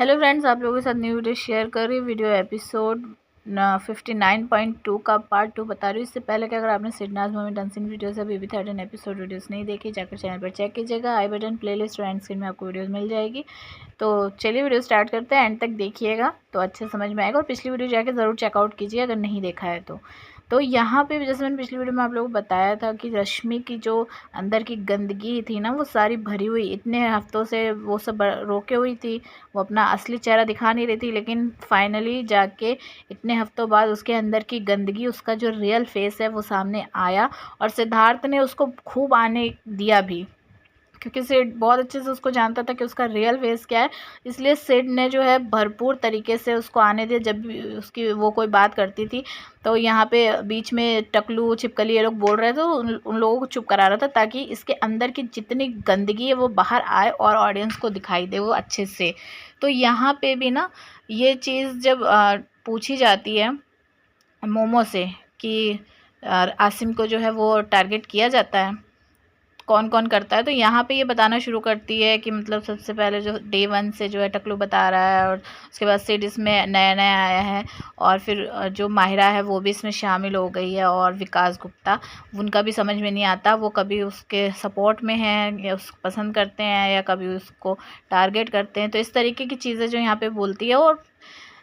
Hello friends, आप लोगों के साथ न्यू वीडियो शेयर कर रही हूँ। वीडियो एपिसोड 59.2 का पार्ट 2 बता रही हूँ। इससे पहले कि अगर आपने सिडनाज मूवी डांसिंग वीडियोस अभी भी 13 एपिसोड वीडियोस नहीं देखी, जाकर चैनल पर चेक कीजिएगा। आई बटन, प्लेलिस्ट और एंड स्क्रीन में आपको वीडियोस मिल जाएगी। तो चलिए वीडियो स्टार्ट करते हैं। एंड तक देखिएगा तो अच्छे समझ में आएगा, और पिछली वीडियो जाके ज़रूर चेकआउट कीजिए अगर नहीं देखा है तो यहाँ पे जैसे मैंने पिछली वीडियो में आप लोगों को बताया था कि रश्मि की जो अंदर की गंदगी थी ना, वो सारी भरी हुई इतने हफ्तों से वो सब रोके हुई थी। वो अपना असली चेहरा दिखा नहीं रही थी, लेकिन फाइनली जाके इतने हफ्तों बाद उसके अंदर की गंदगी, उसका जो रियल फेस है वो सामने आया। और सिद्धार्थ ने उसको खूब आने दिया भी, क्योंकि सिड बहुत अच्छे से उसको जानता था कि उसका रियल फेस क्या है। इसलिए सिड ने जो है भरपूर तरीके से उसको आने दिया। जब भी उसकी वो कोई बात करती थी तो यहाँ पे बीच में टकलू, छिपकली ये लोग बोल रहे थे, तो उन लोगों को चुप करा रहा था, ताकि इसके अंदर की जितनी गंदगी है वो बाहर आए और ऑडियंस को दिखाई दे वो अच्छे से। तो यहाँ पे भी ना ये चीज़ जब पूछी जाती है मोमो से कि आसिम को जो है वो टारगेट किया जाता है, कौन कौन करता है, तो यहाँ पे ये बताना शुरू करती है कि मतलब सबसे पहले जो डे 1 से जो है टकलू बता रहा है, और उसके बाद सिड इसमें नया नया आया है, और फिर जो माहिरा है वो भी इसमें शामिल हो गई है, और विकास गुप्ता, उनका भी समझ में नहीं आता, वो कभी उसके सपोर्ट में है या उसको पसंद करते हैं या कभी उसको टारगेट करते हैं। तो इस तरीके की चीज़ें जो यहाँ पे बोलती है। और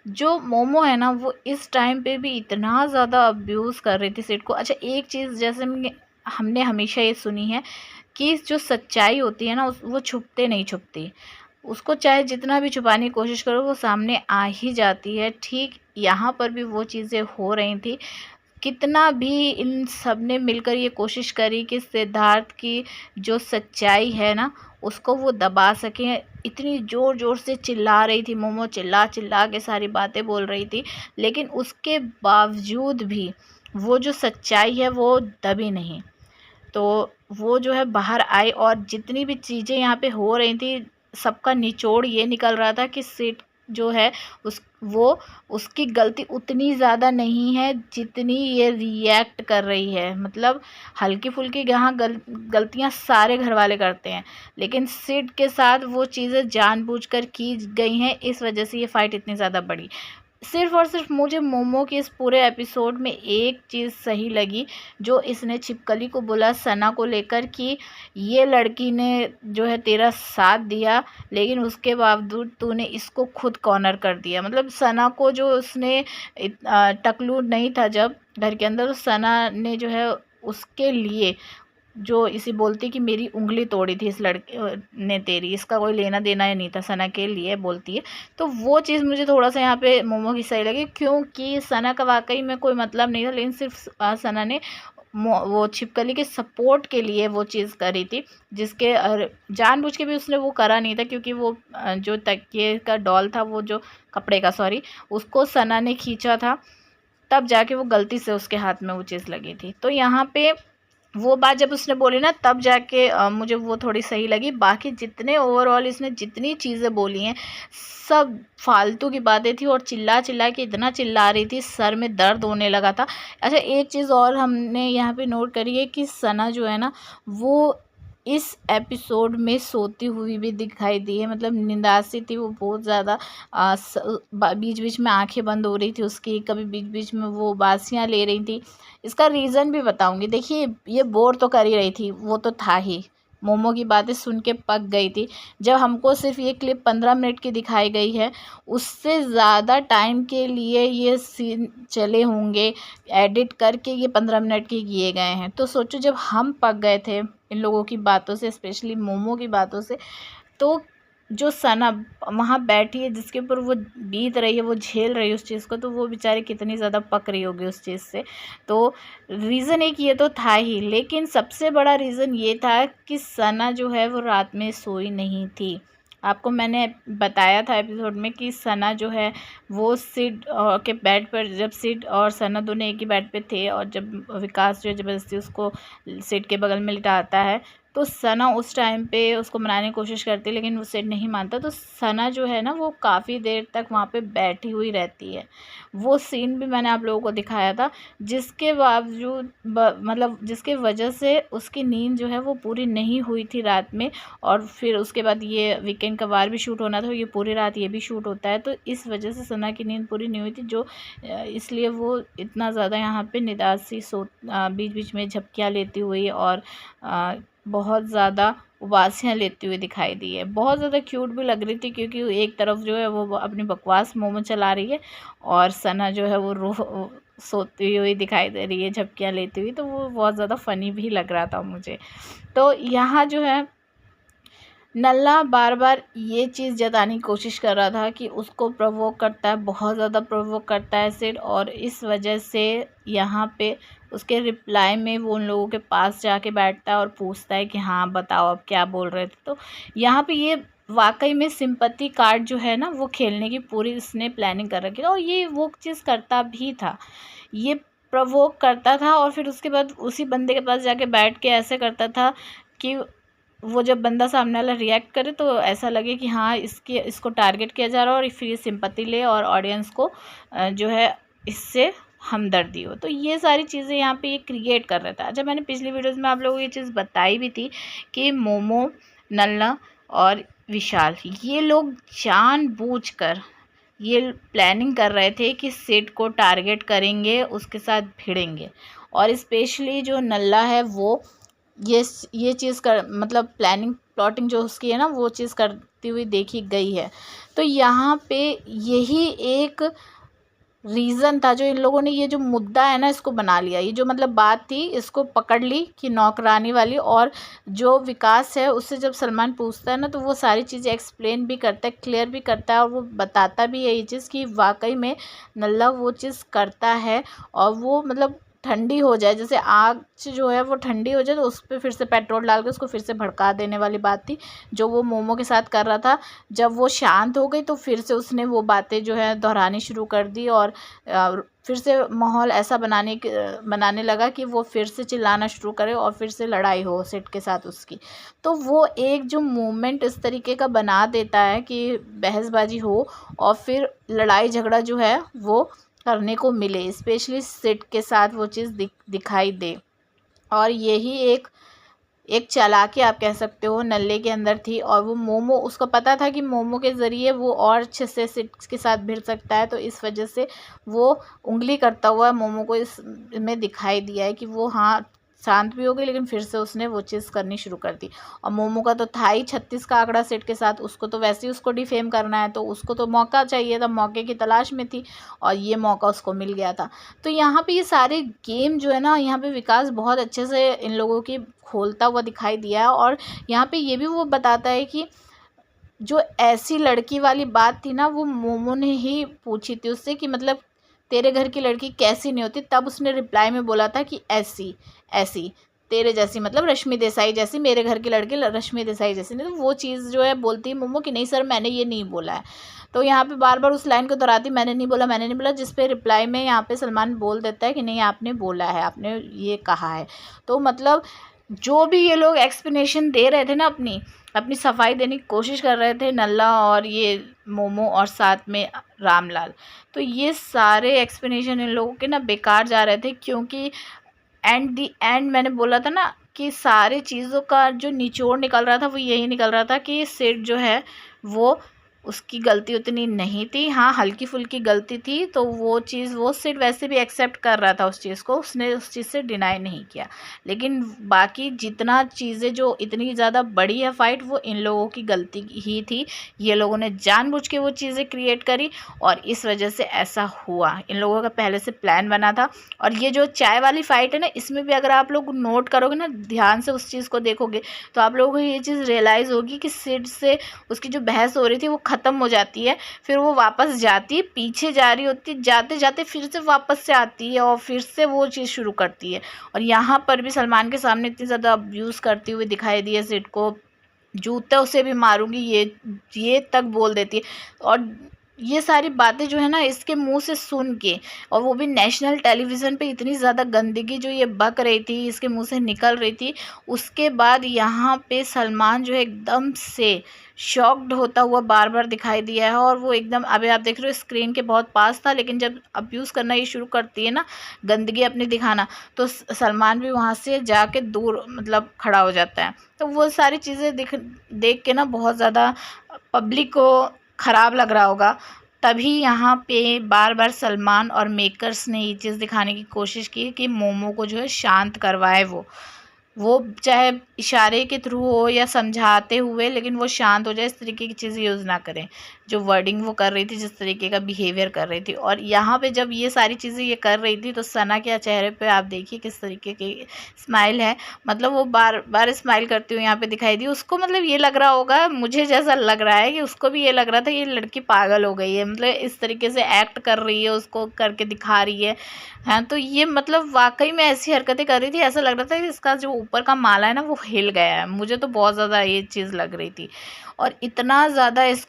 जो मोमो है ना, वो इस टाइम पे भी इतना ज़्यादा अब्यूज़ कर रही थी सिड को। अच्छा, एक चीज़ जैसे हमने हमेशा ये सुनी है कि जो सच्चाई होती है ना, वो छुपते नहीं छुपती। उसको चाहे जितना भी छुपाने की कोशिश करो, वो सामने आ ही जाती है। ठीक यहाँ पर भी वो चीज़ें हो रही थी। कितना भी इन सब ने मिलकर ये कोशिश करी कि सिद्धार्थ की जो सच्चाई है ना, उसको वो दबा सकें। इतनी ज़ोर ज़ोर से चिल्ला रही थी मोमो, चिल्ला चिल्ला के सारी बातें बोल रही थी, लेकिन उसके बावजूद भी वो जो सच्चाई है वो दबी नहीं। तो वो जो है बाहर आई, और जितनी भी चीज़ें यहाँ पे हो रही थी, सबका निचोड़ ये निकल रहा था कि सिड जो है वो उसकी गलती उतनी ज़्यादा नहीं है जितनी ये रिएक्ट कर रही है। मतलब हल्की फुल्की यहाँ गलतियाँ सारे घर वाले करते हैं, लेकिन सिड के साथ वो चीज़ें जानबूझकर की गई हैं, इस वजह से ये फ़ाइट इतनी ज़्यादा बड़ी। सिर्फ़ और सिर्फ मुझे मोमो के इस पूरे एपिसोड में एक चीज़ सही लगी, जो इसने छिपकली को बोला सना को लेकर कि ये लड़की ने जो है तेरा साथ दिया, लेकिन उसके बावजूद तूने इसको खुद कॉर्नर कर दिया। मतलब सना को जो उसने टकलू नहीं था जब घर के अंदर, तो सना ने जो है उसके लिए जो इसे बोलती कि मेरी उंगली तोड़ी थी इस लड़के ने तेरी, इसका कोई लेना देना ही नहीं था, सना के लिए बोलती है। तो वो चीज़ मुझे थोड़ा सा यहाँ पे मोमो की सही लगी, क्योंकि सना का वाकई में कोई मतलब नहीं था, लेकिन सिर्फ सना ने वो छिपकली के सपोर्ट के लिए वो चीज़ करी थी, जिसके जानबूझ के भी उसने वो करा नहीं था, क्योंकि वो जो तकिए का डॉल था, वो जो कपड़े का सॉरी, उसको सना ने खींचा था, तब जाके वो गलती से उसके हाथ में वो चीज़ लगी थी। तो यहाँ पे वो बात जब उसने बोली ना, तब जाके मुझे वो थोड़ी सही लगी। बाकी जितने ओवरऑल इसने जितनी चीज़ें बोली हैं, सब फालतू की बातें थी, और चिल्ला चिल्ला के इतना चिल्ला रही थी, सर में दर्द होने लगा था। अच्छा, एक चीज़ और हमने यहाँ पे नोट करी है कि सना जो है ना, वो इस एपिसोड में सोती हुई भी दिखाई दी है। मतलब निंदासी थी वो बहुत ज़्यादा। बीच बीच में आंखें बंद हो रही थी उसकी, कभी बीच बीच में वो बासियाँ ले रही थी। इसका रीज़न भी बताऊंगी। देखिए, ये बोर तो कर ही रही थी, वो तो था ही, मोमो की बातें सुन के पक गई थी। जब हमको सिर्फ ये क्लिप 15 मिनट की दिखाई गई है, उससे ज़्यादा टाइम के लिए ये सीन चले होंगे, एडिट करके ये 15 मिनट के किए गए हैं। तो सोचो, जब हम पक गए थे इन लोगों की बातों से, स्पेशली मोमो की बातों से, तो जो सना वहाँ बैठी है, जिसके ऊपर वो बीत रही है, वो झेल रही है उस चीज़ को, तो वो बेचारी कितनी ज़्यादा पक रही होगी उस चीज़ से। तो रीज़न एक ये तो था ही, लेकिन सबसे बड़ा रीज़न ये था कि सना जो है वो रात में सोई नहीं थी। आपको मैंने बताया था एपिसोड में कि सना जो है वो सिड के बेड पर, जब सिड और सना दोनों एक ही बेड पे थे, और जब विकास जो है ज़बरदस्ती उसको सिड के बगल में लिटाता है, तो सना उस टाइम पे उसको मनाने की कोशिश करती है, लेकिन वो सिड नहीं मानता। तो सना जो है ना वो काफ़ी देर तक वहाँ पे बैठी हुई रहती है। वो सीन भी मैंने आप लोगों को दिखाया था, जिसके बावजूद मतलब जिसके वजह से उसकी नींद जो है वो पूरी नहीं हुई थी रात में। और फिर उसके बाद ये वीकेंड का वार भी शूट होना था, ये पूरी रात ये भी शूट होता है। तो इस वजह से सना की नींद पूरी नहीं हुई थी, जो इसलिए वो इतना ज़्यादा यहाँ पे निदास सी बीच बीच में झपकियाँ लेती हुई और बहुत ज़्यादा उबासियाँ लेती हुई दिखाई दी है। बहुत ज़्यादा क्यूट भी लग रही थी, क्योंकि एक तरफ जो है वो अपनी बकवास मोमो चला रही है और सना जो है वो सोती हुई दिखाई दे रही है झपकियाँ लेती हुई। तो वो बहुत ज़्यादा फ़नी भी लग रहा था मुझे। तो यहाँ जो है नल्ला बार बार ये चीज़ जताने की कोशिश कर रहा था कि उसको प्रोवोक करता है, बहुत ज़्यादा प्रोवोक करता है सिड, और इस वजह से यहाँ पे उसके रिप्लाई में वो उन लोगों के पास जाके बैठता है और पूछता है कि हाँ बताओ अब क्या बोल रहे थे। तो यहाँ पे ये वाकई में सिंपैथी कार्ड जो है ना वो खेलने की पूरी इसने प्लानिंग कर रखी थी, और ये वो चीज़ करता भी था, ये प्रोवोक करता था और फिर उसके बाद उसी बंदे के पास जाके बैठ के ऐसे करता था कि वो जब बंदा सामने वाला रिएक्ट करे तो ऐसा लगे कि हाँ इसको टारगेट किया जा रहा है और फिर ये सिंपैथी ले और ऑडियंस को जो है इससे हमदर्दी हो। तो ये सारी चीज़ें यहाँ पे ये क्रिएट कर रहा था। जब मैंने पिछली वीडियोस में आप लोगों को ये चीज़ बताई भी थी कि मोमो, नल्ला और विशाल ये लोग जानबूझकर ये प्लानिंग कर रहे थे कि सिड को टारगेट करेंगे, उसके साथ भिड़ेंगे। और स्पेशली जो नल्ला है वो ये चीज़ कर मतलब प्लॉटिंग जो उसकी है ना वो चीज़ करती हुई देखी गई है। तो यहाँ पे यही एक रीज़न था जो इन लोगों ने ये जो मुद्दा है ना इसको बना लिया। ये जो मतलब बात थी इसको पकड़ ली कि नौकरानी वाली, और जो विकास है उससे जब सलमान पूछता है ना तो वो सारी चीज़ें एक्सप्लेन भी करता है, क्लियर भी करता है, और वो बताता भी है ये चीज़ कि वाकई में नल्ला वो चीज़ करता है। और वो मतलब ठंडी हो जाए, जैसे आग जो है वो ठंडी हो जाए तो उस पर फिर से पेट्रोल डाल के उसको फिर से भड़का देने वाली बात थी जो वो मोमो के साथ कर रहा था। जब वो शांत हो गई तो फिर से उसने वो बातें जो है दोहरानी शुरू कर दी और फिर से माहौल ऐसा बनाने लगा कि वो फिर से चिल्लाना शुरू करे और फिर से लड़ाई हो सिड के साथ उसकी। तो वो एक जो मूवमेंट इस तरीके का बना देता है कि बहसबाजी हो और फिर लड़ाई झगड़ा जो है वो करने को मिले, स्पेशली सिड के साथ वो चीज़ दिखाई दे। और यही एक चालाकी आप कह सकते हो नल्ले के अंदर थी। और वो मोमो, उसको पता था कि मोमो के ज़रिए वो और अच्छे से सिड के साथ भिड़ सकता है, तो इस वजह से वो उंगली करता हुआ मोमो को इसमें दिखाई दिया है कि वो हाँ शांत भी हो गई, लेकिन फिर से उसने वो चीज़ करनी शुरू कर दी। और मोमो का तो था ही 36 का आंकड़ा सिड के साथ, उसको तो वैसे ही उसको डिफेम करना है, तो उसको तो मौका चाहिए था, मौके की तलाश में थी और ये मौका उसको मिल गया था। तो यहाँ पे ये सारे गेम जो है ना, यहाँ पे विकास बहुत अच्छे से इन लोगों की खोलता हुआ दिखाई दिया है। और यहाँ पे ये भी वो बताता है कि जो ऐसी लड़की वाली बात थी ना वो मोमो ने ही पूछी थी उससे कि मतलब तेरे घर की लड़की कैसी नहीं होती, तब उसने रिप्लाई में बोला था कि ऐसी ऐसी तेरे जैसी, मतलब रश्मि देसाई जैसी, मेरे घर की लड़की रश्मि देसाई जैसी नहीं। तो वो चीज़ जो है बोलती है मोमो कि नहीं सर मैंने ये नहीं बोला है। तो यहाँ पे बार बार उस लाइन को दोहराती मैंने नहीं बोला, मैंने नहीं बोला, जिस पे रिप्लाई में यहाँ पे सलमान बोल देता है कि नहीं आपने बोला है, आपने ये कहा है। तो मतलब जो भी ये लोग एक्सप्लेनेशन दे रहे थे ना, अपनी सफाई देने की कोशिश कर रहे थे नल्ला और ये मोमो और साथ में रामलाल, तो ये सारे एक्सप्लेनेशन इन लोगों के ना बेकार जा रहे थे। क्योंकि दी एंड मैंने बोला था ना कि सारी चीज़ों का जो निचोड़ निकल रहा था वो यही निकल रहा था कि सिड जो है वो उसकी गलती उतनी नहीं थी, हाँ हल्की फुल्की गलती थी। तो वो चीज़ वो सिड वैसे भी एक्सेप्ट कर रहा था उस चीज़ को, उसने उस चीज़ से डिनाई नहीं किया। लेकिन बाकी जितना चीज़ें जो इतनी ज़्यादा बड़ी है फाइट वो इन लोगों की गलती ही थी। ये लोगों ने जानबूझ के वो चीज़ें क्रिएट करी और इस वजह से ऐसा हुआ। इन लोगों का पहले से प्लान बना था। और ये जो चाय वाली फ़ाइट है ना, इसमें भी अगर आप लोग नोट करोगे ना, ध्यान से उस चीज़ को देखोगे तो आप लोगों को ये चीज़ रियलाइज़ होगी कि सिड से उसकी जो बहस हो रही थी वो ख़त्म हो जाती है, फिर वो वापस जाती है, पीछे जा रही होती है, जाते जाते फिर से वापस से आती है और फिर से वो चीज़ शुरू करती है। और यहाँ पर भी सलमान के सामने इतनी ज़्यादा अब्यूज़ करती हुई दिखाई दी है सिड को, जूते उसे भी मारूंगी ये तक बोल देती है। और ये सारी बातें जो है ना इसके मुंह से सुन के, और वो भी नेशनल टेलीविज़न पे इतनी ज़्यादा गंदगी जो ये बक रही थी, इसके मुंह से निकल रही थी, उसके बाद यहाँ पे सलमान जो है एकदम से शॉक्ड होता हुआ बार बार दिखाई दिया है। और वो एकदम, अभी आप देख रहे हो स्क्रीन के बहुत पास था, लेकिन जब अब्यूज़ करना ये शुरू करती है ना, गंदगी अपनी दिखाना, तो सलमान भी वहाँ से जाके दूर मतलब खड़ा हो जाता है। तो वो सारी चीज़ें देख के ना बहुत ज़्यादा पब्लिक को ख़राब लग रहा होगा। तभी यहाँ पे बार बार सलमान और मेकर्स ने ये चीज़ दिखाने की कोशिश की कि मोमो को जो है शांत करवाए वो चाहे इशारे के थ्रू हो या समझाते हुए, लेकिन वो शांत हो जाए, इस तरीके की चीज़ें यूज़ ना करें। जो वर्डिंग वो कर रही थी, जिस तरीके का बिहेवियर कर रही थी, और यहाँ पे जब ये सारी चीज़ें ये कर रही थी तो सना के चेहरे पे आप देखिए किस तरीके की स्माइल है। मतलब वो बार बार स्माइल करती हुई यहाँ पे दिखाई दी। उसको मतलब ये लग रहा होगा, मुझे जैसा लग रहा है कि उसको भी ये लग रहा था ये लड़की पागल हो गई है, मतलब इस तरीके से एक्ट कर रही है, उसको करके दिखा रही है। हाँ, तो ये मतलब वाक़ई में ऐसी हरकतें कर रही थी, ऐसा लग रहा था कि इसका जो ऊपर का माला है ना वो हिल गया है। मुझे तो बहुत ज़्यादा ये चीज़ लग रही थी, और इतना ज़्यादा इस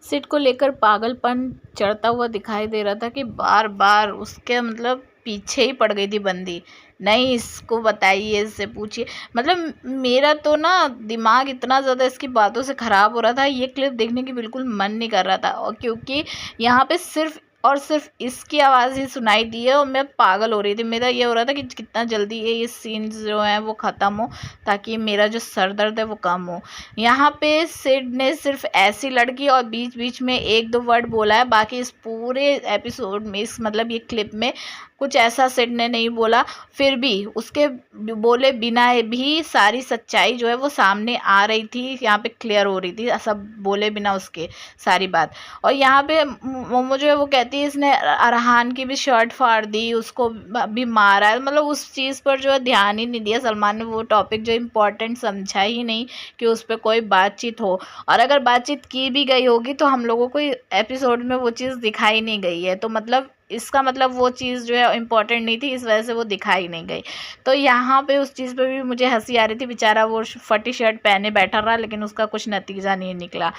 सिट को लेकर पागलपन चढ़ता हुआ दिखाई दे रहा था कि बार-बार उसके मतलब पीछे ही पड़ गई थी बंदी। नहीं, इसको बताइए, इससे पूछिए। मतलब मेरा तो ना दिमाग इतना ज़्यादा इसकी बातों से ख़राब हो रहा था, ये क्लिप देखने की बिल्कुल मन नहीं कर रहा था, और क्योंकि यहाँ पे सिर्फ़ और सिर्फ इसकी आवाज़ ही सुनाई दी है, और मैं पागल हो रही थी। मेरा ये हो रहा था कि कितना जल्दी ये सीन्स जो हैं वो ख़त्म हो, ताकि मेरा जो सर दर्द है वो कम हो। यहाँ पे सिड ने सिर्फ ऐसी लड़की और बीच बीच में एक दो वर्ड बोला है, बाकी इस पूरे एपिसोड में, इस मतलब ये क्लिप में कुछ ऐसा सिड ने नहीं बोला। फिर भी उसके बोले बिना भी सारी सच्चाई जो है वो सामने आ रही थी, यहाँ पे क्लियर हो रही थी, सब बोले बिना उसके सारी बात। और यहाँ पे मोमो जो है वो कहती है इसने अरहान की भी शर्ट फाड़ दी, उसको भी मारा है। मतलब उस चीज़ पर जो है ध्यान ही नहीं दिया सलमान ने, वो टॉपिक जो इम्पोर्टेंट समझा ही नहीं कि उस पर कोई बातचीत हो। और अगर बातचीत की भी गई होगी तो हम लोगों को एपिसोड में वो चीज़ दिखाई नहीं गई है, तो मतलब इसका मतलब वो चीज़ जो है इम्पोर्टेंट नहीं थी, इस वजह से वो दिखाई नहीं गई। तो यहाँ पे उस चीज़ पे भी मुझे हंसी आ रही थी, बेचारा वो फटी शर्ट पहने बैठा रहा, लेकिन उसका कुछ नतीजा नहीं निकला।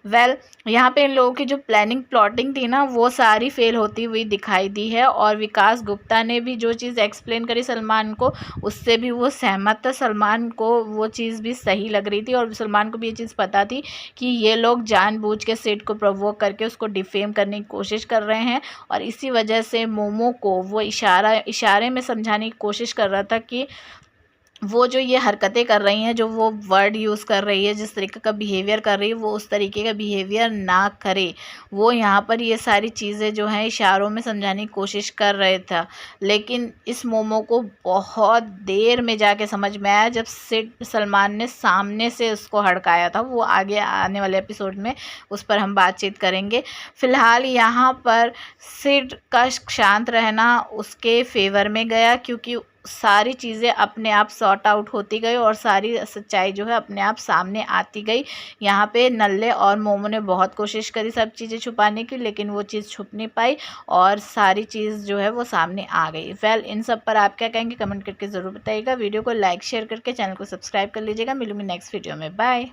वेल, यहाँ पे इन लोगों की जो प्लानिंग प्लॉटिंग थी ना वो सारी फेल होती हुई दिखाई दी है। और विकास गुप्ता ने भी जो चीज़ एक्सप्लेन करी सलमान को, उससे भी वो सहमत था। सलमान को वो चीज़ भी सही लग रही थी, और सलमान को भी ये चीज़ पता थी कि ये लोग जानबूझ के सिड को प्रोवोक करके उसको डिफेम करने की कोशिश कर रहे हैं। और इसी वजह से मोमो को वो इशारे में समझाने की कोशिश कर रहा था कि वो जो ये हरकतें कर रही हैं, जो वो वर्ड यूज़ कर रही है, जिस तरीके का बिहेवियर कर रही है, वो उस तरीके का बिहेवियर ना करे। वो यहाँ पर ये सारी चीज़ें जो हैं इशारों में समझाने की कोशिश कर रहे था, लेकिन इस मोमो को बहुत देर में जाके समझ में आया, जब सिड सलमान ने सामने से उसको हड़काया था। वो आगे आने वाले एपिसोड में उस पर हम बातचीत करेंगे। फ़िलहाल यहाँ पर सिड का शांत रहना उसके फेवर में गया, क्योंकि सारी चीज़ें अपने आप सॉर्ट आउट होती गई और सारी सच्चाई जो है अपने आप सामने आती गई। यहाँ पे नल्ले और मोमो ने बहुत कोशिश करी सब चीज़ें छुपाने की, लेकिन वो चीज़ छुप नहीं पाई, और सारी चीज़ जो है वो सामने आ गई। वेल, इन सब पर आप क्या कहेंगे कमेंट करके ज़रूर बताइएगा। वीडियो को लाइक शेयर करके चैनल को सब्सक्राइब कर लीजिएगा। मिलूंगी नेक्स्ट वीडियो में, बाय।